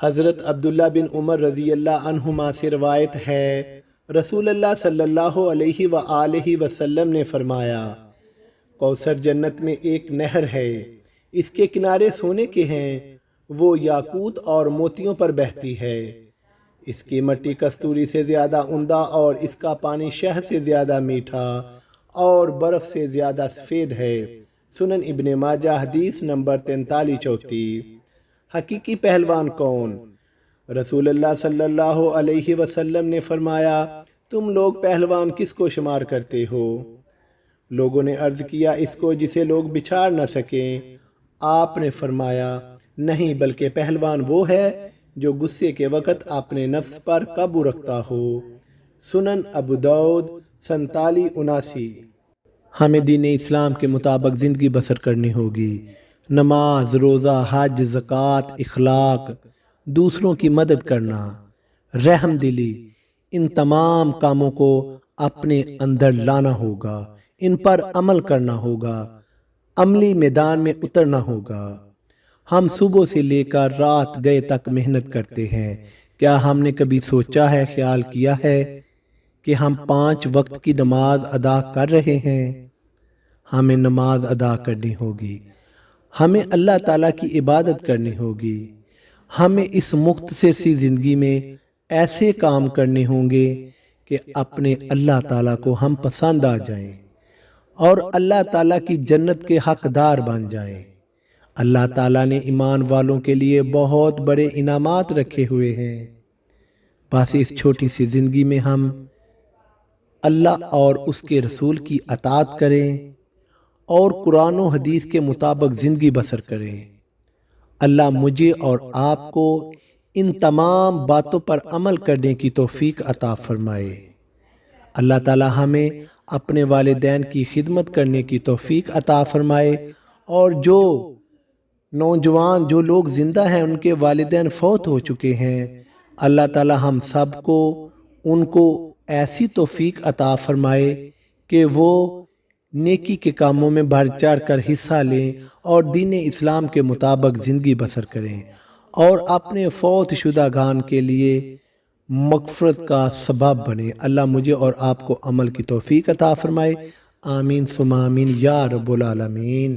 حضرت عبداللہ بن عمر رضی اللہ عنہما سے روایت ہے، رسول اللہ صلی اللہ علیہ وآلہ وسلم نے فرمایا، کوثر جنت میں ایک نہر ہے، اس کے کنارے سونے کے ہیں، وہ یاقوت اور موتیوں پر بہتی ہے، اس کی مٹی کستوری سے زیادہ عمدہ اور اس کا پانی شہد سے زیادہ میٹھا اور برف سے زیادہ سفید ہے۔ سنن ابن ماجہ حدیث نمبر 4334۔ حقیقی پہلوان کون؟ رسول اللہ صلی اللہ علیہ وسلم نے فرمایا، تم لوگ پہلوان کس کو شمار کرتے ہو؟ لوگوں نے عرض کیا، اس کو جسے لوگ بچھاڑ نہ سکیں۔ آپ نے فرمایا، نہیں بلکہ پہلوان وہ ہے جو غصے کے وقت اپنے نفس پر قابو رکھتا ہو۔ سنن ابو داؤد 4779۔ ہمیں دین اسلام کے مطابق زندگی بسر کرنی ہوگی۔ نماز، روزہ، حج، زکوٰۃ، اخلاق، دوسروں کی مدد کرنا، رحم دلی، ان تمام کاموں کو اپنے اندر لانا ہوگا، ان پر عمل کرنا ہوگا، عملی میدان میں اترنا ہوگا۔ ہم صبح سے لے کر رات گئے تک محنت کرتے ہیں، کیا ہم نے کبھی سوچا ہے، خیال کیا ہے کہ ہم 5 وقت کی نماز ادا کر رہے ہیں؟ ہمیں نماز ادا کرنی ہوگی، ہمیں اللہ تعالیٰ کی عبادت کرنی ہوگی، ہمیں اس مختصر سی زندگی میں ایسے کام کرنے ہوں گے کہ اپنے اللہ تعالیٰ کو ہم پسند آ جائیں اور اللہ تعالیٰ کی جنت کے حقدار بن جائیں۔ اللہ تعالیٰ نے ایمان والوں کے لیے بہت بڑے انعامات رکھے ہوئے ہیں، بس اس چھوٹی سی زندگی میں ہم اللہ اور اس کے رسول کی اطاعت کریں اور قرآن و حدیث کے مطابق زندگی بسر کریں۔ اللہ مجھے اور آپ کو ان تمام باتوں پر عمل کرنے کی توفیق عطا فرمائے۔ اللہ تعالی ہمیں اپنے والدین کی خدمت کرنے کی توفیق عطا فرمائے، اور جو نوجوان جو لوگ زندہ ہیں ان کے والدین فوت ہو چکے ہیں، اللہ تعالی ہم سب کو ان کو ایسی توفیق عطا فرمائے کہ وہ نیکی کے کاموں میں بڑھ چڑھ کر حصہ لیں اور دین اسلام کے مطابق زندگی بسر کریں، اور اپنے فوت شدگان کے لیے مغفرت کا سبب بنے۔ اللہ مجھے اور آپ کو عمل کی توفیق عطا فرمائے، آمین ثم آمین یا رب العالمین۔